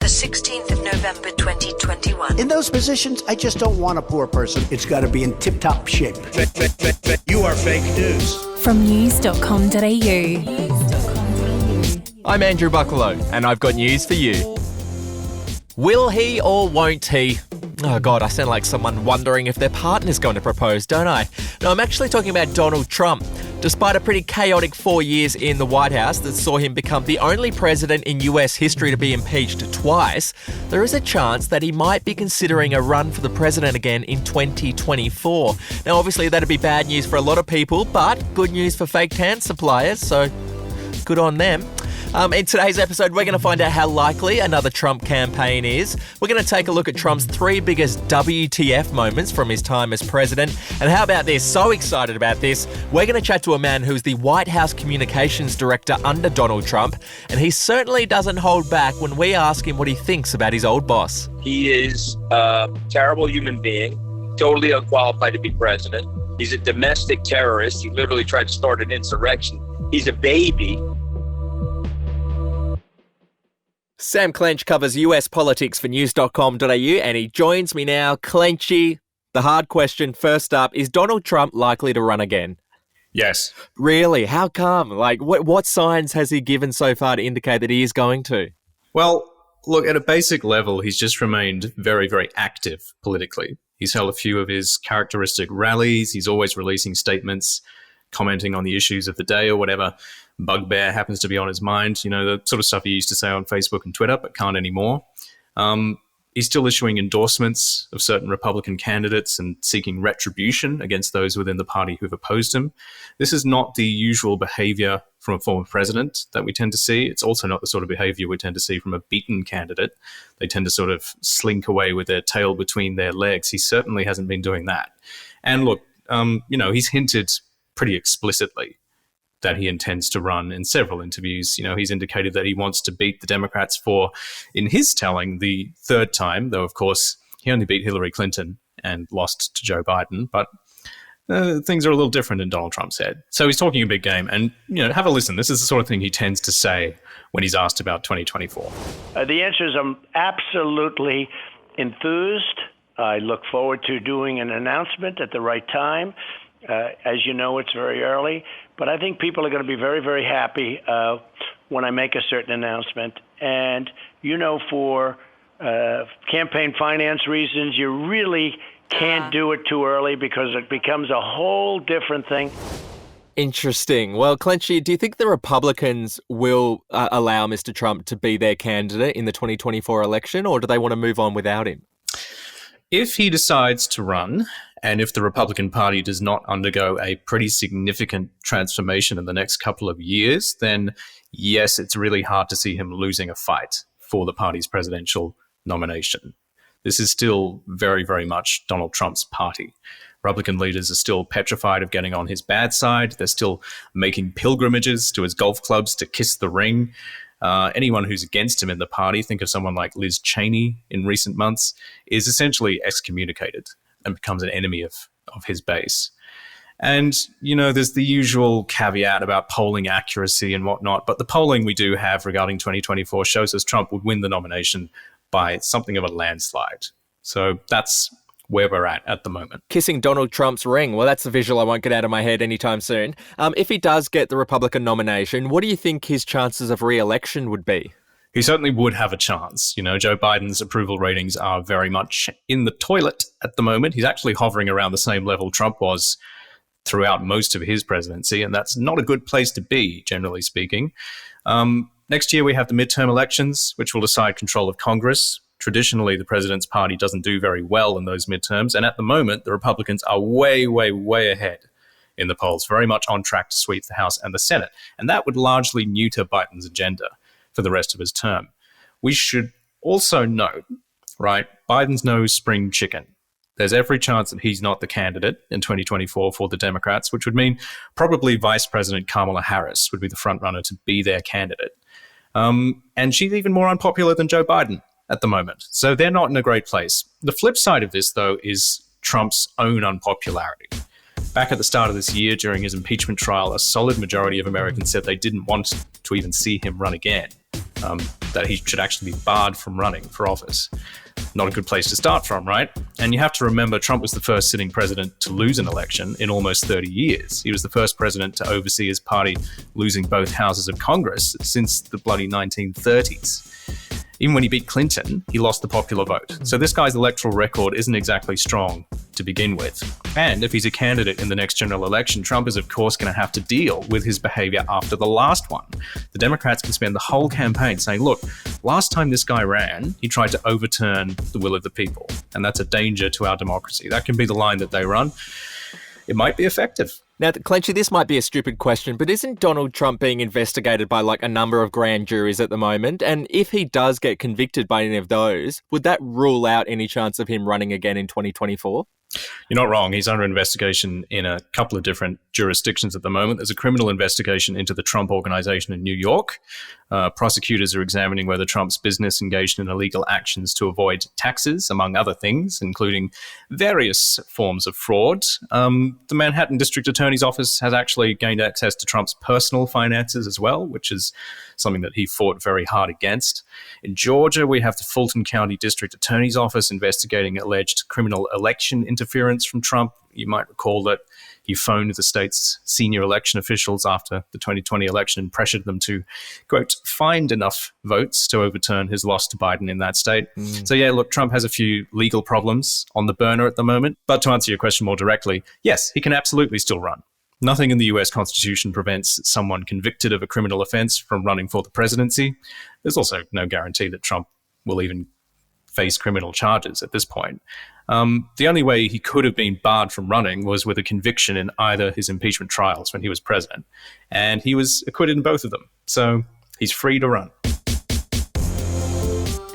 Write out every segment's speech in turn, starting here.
the 16th of November 2021. In those positions, I just don't want a poor person. It's got to be in tip-top shape. You are fake news. From news.com.au. I'm Andrew Bucklow, and I've got news for you. Will he or won't he? Oh God, I sound like someone wondering if their partner's going to propose, don't I? No, I'm actually talking about Donald Trump. Despite a pretty chaotic 4 years in the White House that saw him become the only president in US history to be impeached twice, there is a chance that he might be considering a run for the president again in 2024. Now, obviously, that'd be bad news for a lot of people, but good news for fake tan suppliers, so good on them. In today's episode, we're going to find out how likely another Trump campaign is. We're going to take a look at Trump's 3 biggest WTF moments from his time as president. And how about this? So excited about this. We're going to chat to a man who's the White House communications director under Donald Trump. And he certainly doesn't hold back when we ask him what he thinks about his old boss. He is a terrible human being, totally unqualified to be president. He's a domestic terrorist. He literally tried to start an insurrection. He's a baby. Sam Clench covers US politics for news.com.au and he joins me now. Clenchy, the hard question first up, is Donald Trump likely to run again? Yes. Really? How come? Like, what signs has he given so far to indicate that he is going to? Well, look, at a basic level, he's just remained very, very active politically. He's held a few of his characteristic rallies. He's always releasing statements, commenting on the issues of the day or whatever bugbear happens to be on his mind, you know, the sort of stuff he used to say on Facebook and Twitter, but can't anymore. He's still issuing endorsements of certain Republican candidates and seeking retribution against those within the party who've opposed him. This is not the usual behavior from a former president that we tend to see. It's also not the sort of behavior we tend to see from a beaten candidate. They tend to sort of slink away with their tail between their legs. He certainly hasn't been doing that. And look, he's hinted pretty explicitly that he intends to run in several interviews. You know, he's indicated that he wants to beat the Democrats for, in his telling, the 3rd time, though, of course, he only beat Hillary Clinton and lost to Joe Biden. But things are a little different in Donald Trump's head. So he's talking a big game. And, you know, have a listen. This is the sort of thing he tends to say when he's asked about 2024. The answer is I'm absolutely enthused. I look forward to doing an announcement at the right time. As you know, it's very early, but I think people are going to be very, very happy when I make a certain announcement. And, you know, for campaign finance reasons, you really can't do it too early because it becomes a whole different thing. Interesting. Well, Clenchy, do you think the Republicans will allow Mr. Trump to be their candidate in the 2024 election, or do they want to move on without him? If he decides to run, and if the Republican Party does not undergo a pretty significant transformation in the next couple of years, then yes, it's really hard to see him losing a fight for the party's presidential nomination. This is still very, very much Donald Trump's party. Republican leaders are still petrified of getting on his bad side. They're still making pilgrimages to his golf clubs to kiss the ring. Anyone who's against him in the party, think of someone like Liz Cheney in recent months, is essentially excommunicated and becomes an enemy of his base. And, you know, there's the usual caveat about polling accuracy and whatnot, but the polling we do have regarding 2024 shows us Trump would win the nomination by something of a landslide. So that's where we're at the moment. Kissing Donald Trump's ring. Well, that's a visual I won't get out of my head anytime soon. If he does get the Republican nomination, what do you think his chances of re-election would be? He certainly would have a chance. You know, Joe Biden's approval ratings are very much in the toilet at the moment. He's actually hovering around the same level Trump was throughout most of his presidency, and that's not a good place to be, generally speaking. Next year, we have the midterm elections, which will decide control of Congress. Traditionally, the president's party doesn't do very well in those midterms, and at the moment, the Republicans are way, way, way ahead in the polls, very much on track to sweep the House and the Senate, and that would largely neuter Biden's agenda for the rest of his term. We should also note, right, Biden's no spring chicken. There's every chance that he's not the candidate in 2024 for the Democrats, which would mean probably Vice President Kamala Harris would be the frontrunner to be their candidate. And she's even more unpopular than Joe Biden at the moment. So they're not in a great place. The flip side of this, though, is Trump's own unpopularity. Back at the start of this year, during his impeachment trial, a solid majority of Americans said they didn't want to even see him run again, that he should actually be barred from running for office. Not a good place to start from, right? And you have to remember, Trump was the first sitting president to lose an election in almost 30 years. He was the first president to oversee his party losing both houses of Congress since the bloody 1930s. Even when he beat Clinton, he lost the popular vote. So this guy's electoral record isn't exactly strong to begin with. And if he's a candidate in the next general election, Trump is of course going to have to deal with his behavior after the last one. The Democrats can spend the whole campaign saying, look, last time this guy ran, he tried to overturn the will of the people. And that's a danger to our democracy. That can be the line that they run. It might be effective. Now, Clenchy, this might be a stupid question, but isn't Donald Trump being investigated by a number of grand juries at the moment? And if he does get convicted by any of those, would that rule out any chance of him running again in 2024? You're not wrong. He's under investigation in a couple of different jurisdictions at the moment. There's a criminal investigation into the Trump Organization in New York. Prosecutors are examining whether Trump's business engaged in illegal actions to avoid taxes, among other things, including various forms of fraud. The Manhattan District Attorney's Office has actually gained access to Trump's personal finances as well, which is something that he fought very hard against. In Georgia, we have the Fulton County District Attorney's Office investigating alleged criminal election interference from Trump. You might recall that he phoned the state's senior election officials after the 2020 election and pressured them to, quote, find enough votes to overturn his loss to Biden in that state. So yeah, look, Trump has a few legal problems on the burner at the moment. But to answer your question more directly, yes, he can absolutely still run. Nothing in the US Constitution prevents someone convicted of a criminal offense from running for the presidency. There's also no guarantee that Trump will even face criminal charges at this point. The only way he could have been barred from running was with a conviction in either his impeachment trials when he was president. And he was acquitted in both of them. So he's free to run.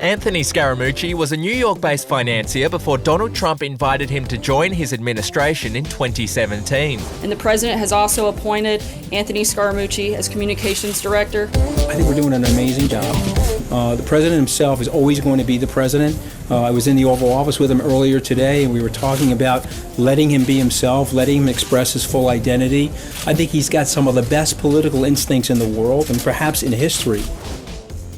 Anthony Scaramucci was a New York-based financier before Donald Trump invited him to join his administration in 2017. And the president has also appointed Anthony Scaramucci as communications director. I think we're doing an amazing job. The president himself is always going to be the president. I was in the Oval Office with him earlier today, and we were talking about letting him be himself, letting him express his full identity. I think he's got some of the best political instincts in the world, and perhaps in history.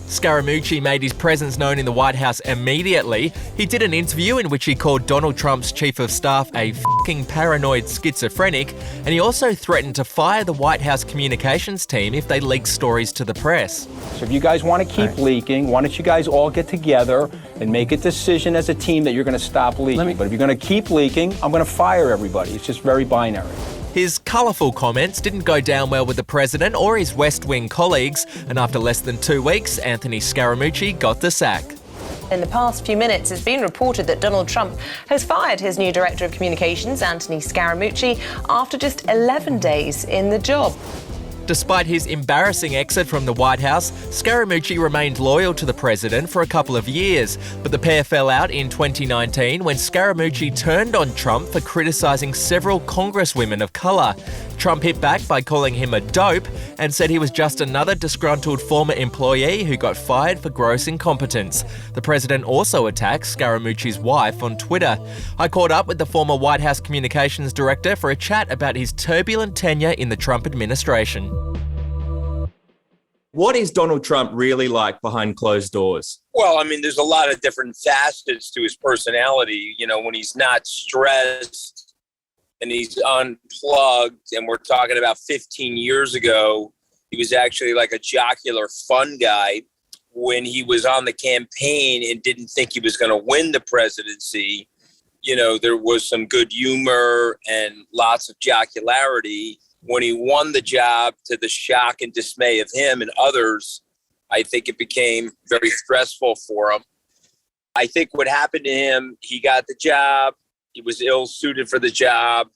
Scaramucci made his presence known in the White House immediately. He did an interview in which he called Donald Trump's chief of staff a fucking paranoid schizophrenic, and he also threatened to fire the White House communications team if they leaked stories to the press. So if you guys want to keep leaking, why don't you guys all get together and make a decision as a team that you're going to stop leaking. But if you're going to keep leaking, I'm going to fire everybody. It's just very binary. His colourful comments didn't go down well with the president or his West Wing colleagues, and after less than 2 weeks, Anthony Scaramucci got the sack. In the past few minutes, it's been reported that Donald Trump has fired his new Director of Communications, Anthony Scaramucci, after just 11 days in the job. Despite his embarrassing exit from the White House, Scaramucci remained loyal to the president for a couple of years, but the pair fell out in 2019 when Scaramucci turned on Trump for criticising several congresswomen of colour. Trump hit back by calling him a dope and said he was just another disgruntled former employee who got fired for gross incompetence. The president also attacked Scaramucci's wife on Twitter. I caught up with the former White House communications director for a chat about his turbulent tenure in the Trump administration. What is Donald Trump really like behind closed doors? Well, I mean, there's a lot of different facets to his personality. You know, when he's not stressed and he's unplugged, and we're talking about 15 years ago, he was actually like a jocular fun guy. When he was on the campaign and didn't think he was going to win the presidency, you know, there was some good humor and lots of jocularity. When he won the job, to the shock and dismay of him and others, I think it became very stressful for him. I think what happened to him, he got the job, he was ill-suited for the job,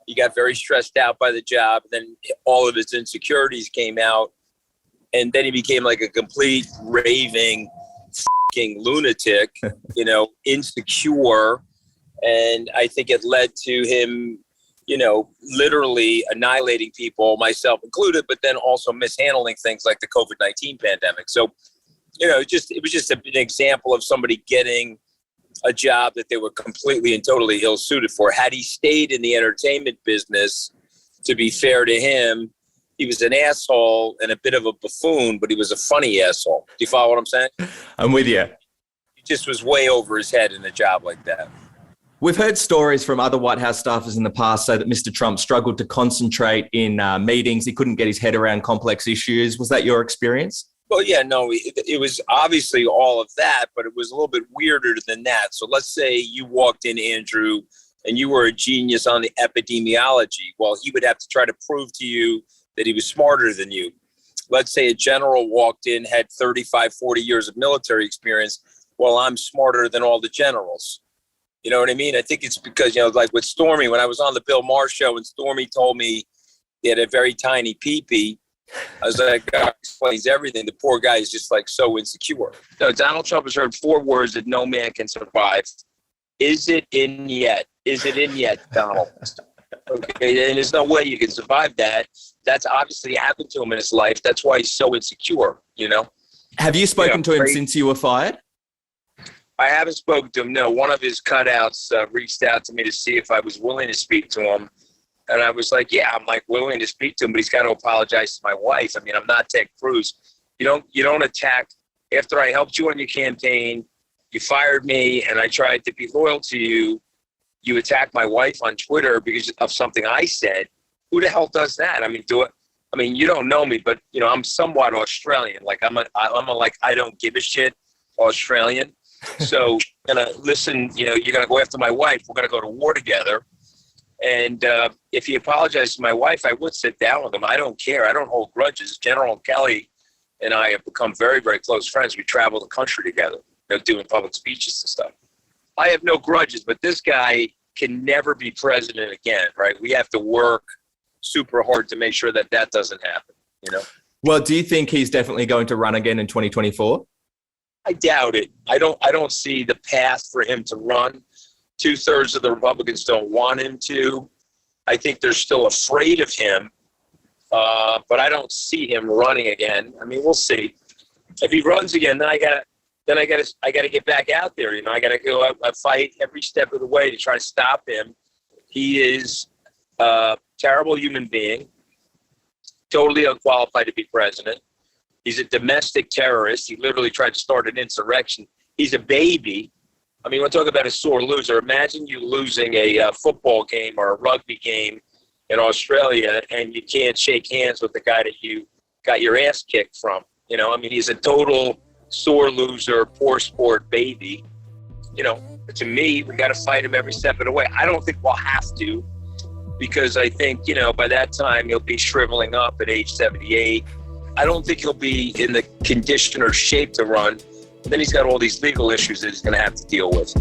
he got very stressed out by the job, then all of his insecurities came out, and then he became like a complete raving fucking lunatic, you know, insecure, and I think it led to him, you know, literally annihilating people, myself included, but then also mishandling things like the COVID-19 pandemic. So, you know, it was just an example of somebody getting a job that they were completely and totally ill-suited for. Had he stayed in the entertainment business, to be fair to him, he was an asshole and a bit of a buffoon, but he was a funny asshole. Do you follow what I'm saying? I'm with you. He just was way over his head in a job like that. We've heard stories from other White House staffers in the past say that Mr. Trump struggled to concentrate in meetings. He couldn't get his head around complex issues. Was that your experience? Well, yeah, no, it was obviously all of that, but it was a little bit weirder than that. So let's say you walked in, Andrew, and you were a genius on the epidemiology. Well, he would have to try to prove to you that he was smarter than you. Let's say a general walked in, had 35, 40 years of military experience. Well, I'm smarter than all the generals. You know what I mean? I think it's because, like with Stormy, when I was on the Bill Maher show and Stormy told me he had a very tiny pee-pee, I was like, God explains everything. The poor guy is just like so insecure. No, Donald Trump has heard 4 words that no man can survive. Is it in yet? Is it in yet, Donald? Okay, and there's no way you can survive that. That's obviously happened to him in his life. That's why he's so insecure, Have you spoken to him since you were fired? I haven't spoken to him, no. One of his cutouts reached out to me to see if I was willing to speak to him. And I was like, yeah, I'm like willing to speak to him, but he's got to apologize to my wife. I mean, I'm not Ted Cruz. You don't attack. After I helped you on your campaign, you fired me, and I tried to be loyal to you. You attacked my wife on Twitter because of something I said. Who the hell does that? I mean, you don't know me, but I'm somewhat Australian. Like I'm a like I don't give a shit Australian. So gonna listen. You're gonna go after my wife. We're gonna go to war together. And if he apologized to my wife, I would sit down with him. I don't care. I don't hold grudges. General Kelly and I have become very, very close friends. We travel the country together, doing public speeches and stuff. I have no grudges, but this guy can never be president again, right? We have to work super hard to make sure that doesn't happen, Well, do you think he's definitely going to run again in 2024? I doubt it. I don't see the path for him to run. 2/3 of the Republicans don't want him to. I think they're still afraid of him, but I don't see him running again. I mean, we'll see. If he runs again, then I gotta get back out there. I gotta go out, I fight every step of the way to try to stop him. He is a terrible human being, totally unqualified to be president. He's a domestic terrorist. He literally tried to start an insurrection. He's a baby. I mean, we're talking about a sore loser. Imagine you losing a football game or a rugby game in Australia and you can't shake hands with the guy that you got your ass kicked from. I mean, he's a total sore loser, poor sport baby. To me, we got to fight him every step of the way. I don't think we'll have to because I think, by that time he'll be shriveling up at age 78. I don't think he'll be in the condition or shape to run. Then he's got all these legal issues that he's going to have to deal with.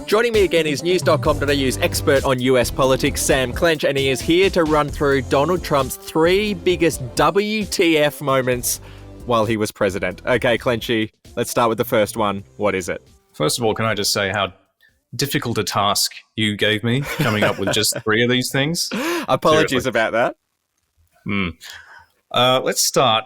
Joining me again is news.com.au's expert on US politics, Sam Clench, and he is here to run through Donald Trump's 3 biggest WTF moments while he was president. Okay, Clenchy, let's start with the first one. What is it? First of all, can I just say how difficult a task you gave me coming up with just 3 of these things? Apologies Seriously. about that. Let's start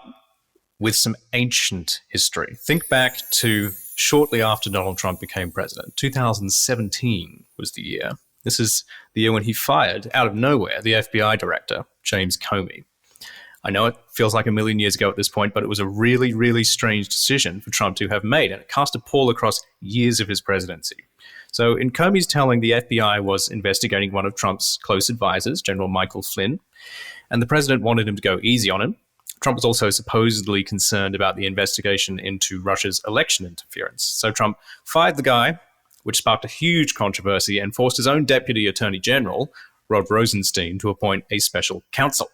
with some ancient history. Think back to shortly after Donald Trump became president. 2017 was the year. This is the year when he fired, out of nowhere, the FBI director, James Comey. I know it feels like a million years ago at this point, but it was a really, really strange decision for Trump to have made, and it cast a pall across years of his presidency. So in Comey's telling, the FBI was investigating one of Trump's close advisors, General Michael Flynn, and the president wanted him to go easy on him. Trump was also supposedly concerned about the investigation into Russia's election interference. So Trump fired the guy, which sparked a huge controversy and forced his own deputy attorney general, Rod Rosenstein, to appoint a special counsel.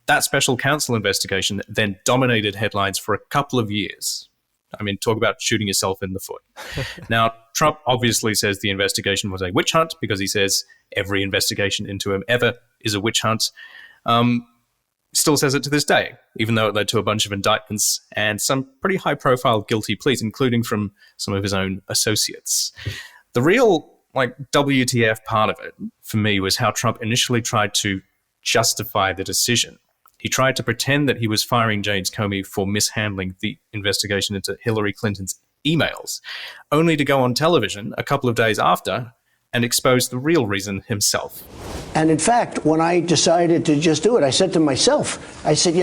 That special counsel investigation then dominated headlines for a couple of years. I mean, talk about shooting yourself in the foot. Now, Trump obviously says the investigation was a witch hunt because he says every investigation into him ever is a witch hunt. Still says it to this day, even though it led to a bunch of indictments and some pretty high-profile guilty pleas, including from some of his own associates. The real, WTF part of it, for me, was how Trump initially tried to justify the decision. He tried to pretend that he was firing James Comey for mishandling the investigation into Hillary Clinton's emails, only to go on television a couple of days after and expose the real reason himself. And in fact, when I decided to just do it, I said to myself, I said,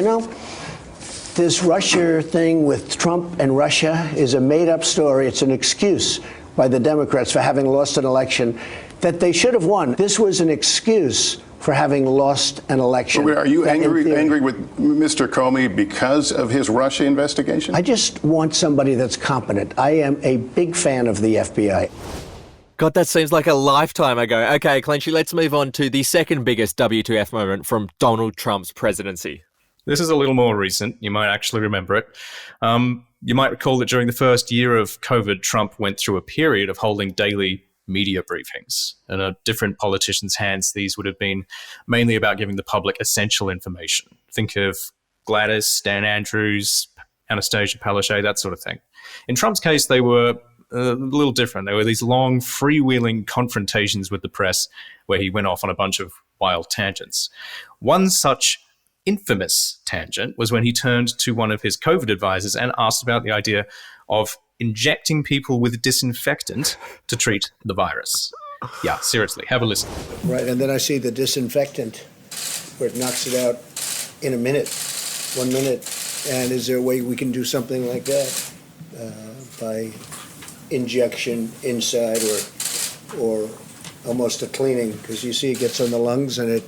this Russia thing with Trump and Russia is a made-up story. It's an excuse by the Democrats for having lost an election that they should have won. This was an excuse for having lost an election. Are you angry with Mr. Comey because of his Russia investigation? I just want somebody that's competent. I am a big fan of the FBI. God, that seems like a lifetime ago. Okay, Clenchy, let's move on to the second biggest WTF moment from Donald Trump's presidency. This is a little more recent. You might actually remember it. You might recall that during the first year of COVID, Trump went through a period of holding daily media briefings. In a different politician's hands, these would have been mainly about giving the public essential information. Think of Gladys, Dan Andrews, Anastasia Palaszczuk, that sort of thing. In Trump's case, they were a little different. They were these long, freewheeling confrontations with the press where he went off on a bunch of wild tangents. One such infamous tangent was when he turned to one of his COVID advisors and asked about the idea of injecting people with disinfectant to treat the virus. Yeah, seriously, have a listen. Right, and then I see the disinfectant where it knocks it out in a minute, 1 minute. And is there a way we can do something like that by injection inside or almost a cleaning? Because you see it gets on the lungs and it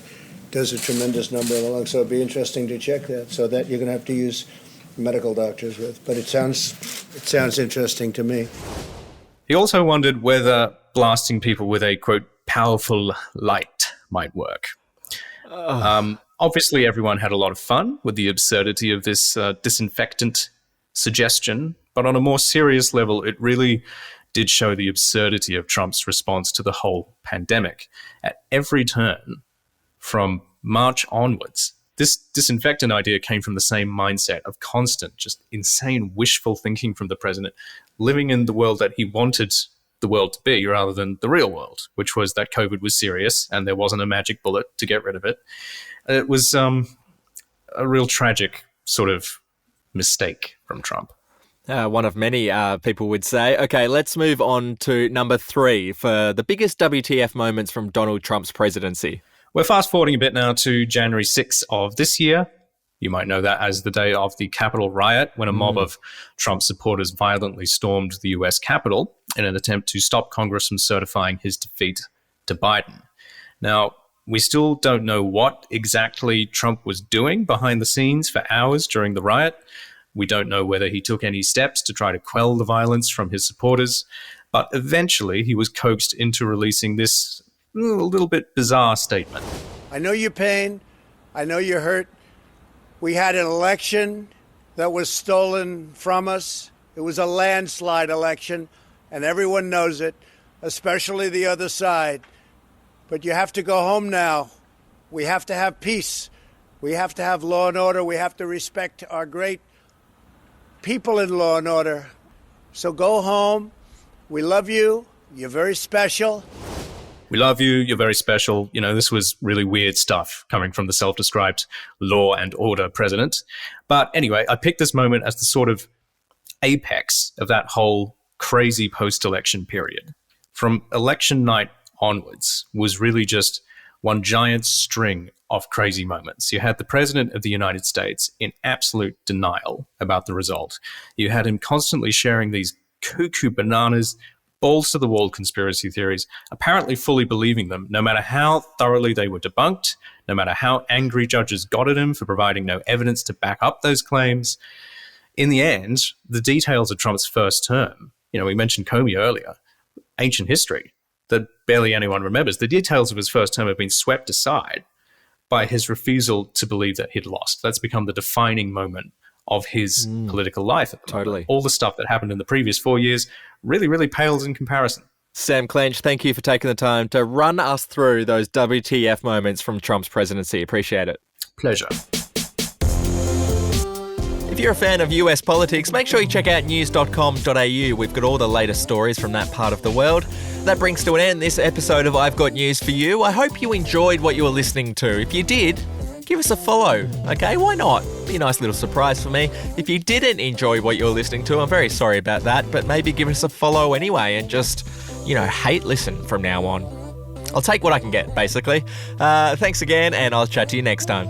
does a tremendous number of the lungs. So it'd be interesting to check that. So that you're going to have to use medical doctors with. But it sounds interesting to me. He also wondered whether blasting people with a, quote, powerful light might work. Obviously, everyone had a lot of fun with the absurdity of this disinfectant suggestion. But on a more serious level, it really did show the absurdity of Trump's response to the whole pandemic. At every turn, from March onwards, this disinfectant idea came from the same mindset of constant, just insane wishful thinking from the president, living in the world that he wanted the world to be rather than the real world, which was that COVID was serious and there wasn't a magic bullet to get rid of it. It was a real tragic sort of mistake from Trump. One of many, people would say. Okay, let's move on to number 3 for the biggest WTF moments from Donald Trump's presidency. We're fast forwarding a bit now to January 6th of this year. You might know that as the day of the Capitol riot, when a mob of Trump supporters violently stormed the US Capitol in an attempt to stop Congress from certifying his defeat to Biden. Now, we still don't know what exactly Trump was doing behind the scenes for hours during the riot. We don't know whether he took any steps to try to quell the violence from his supporters, but eventually he was coaxed into releasing this a little bit bizarre statement. I know your pain. I know you're hurt. We had an election that was stolen from us. It was a landslide election, and everyone knows it, especially the other side. But you have to go home now. We have to have peace. We have to have law and order. We have to respect our great people in law and order. So go home. We love you. You're very special. We love you. You're very special. You know, this was really weird stuff coming from the self-described law and order president. But anyway, I picked this moment as the sort of apex of that whole crazy post-election period. From election night onwards was really just one giant string of crazy moments. You had the president of the United States in absolute denial about the result. You had him constantly sharing these cuckoo bananas, balls-to-the-wall conspiracy theories, apparently fully believing them, no matter how thoroughly they were debunked, no matter how angry judges got at him for providing no evidence to back up those claims. In the end, the details of Trump's first term, we mentioned Comey earlier, ancient history that barely anyone remembers. The details of his first term have been swept aside by his refusal to believe that he'd lost. That's become the defining moment of his political life at the moment. All the stuff that happened in the previous 4 years really, really pales in comparison. Sam Clench, thank you for taking the time to run us through those WTF moments from Trump's presidency. Appreciate it. Pleasure. If you're a fan of US politics, make sure you check out news.com.au. We've got all the latest stories from that part of the world. That brings to an end this episode of I've Got News for You. I hope you enjoyed what you were listening to. If you did, give us a follow, okay? Why not? Be a nice little surprise for me. If you didn't enjoy what you're listening to, I'm very sorry about that, but maybe give us a follow anyway and just, hate listen from now on. I'll take what I can get, basically. Thanks again, and I'll chat to you next time.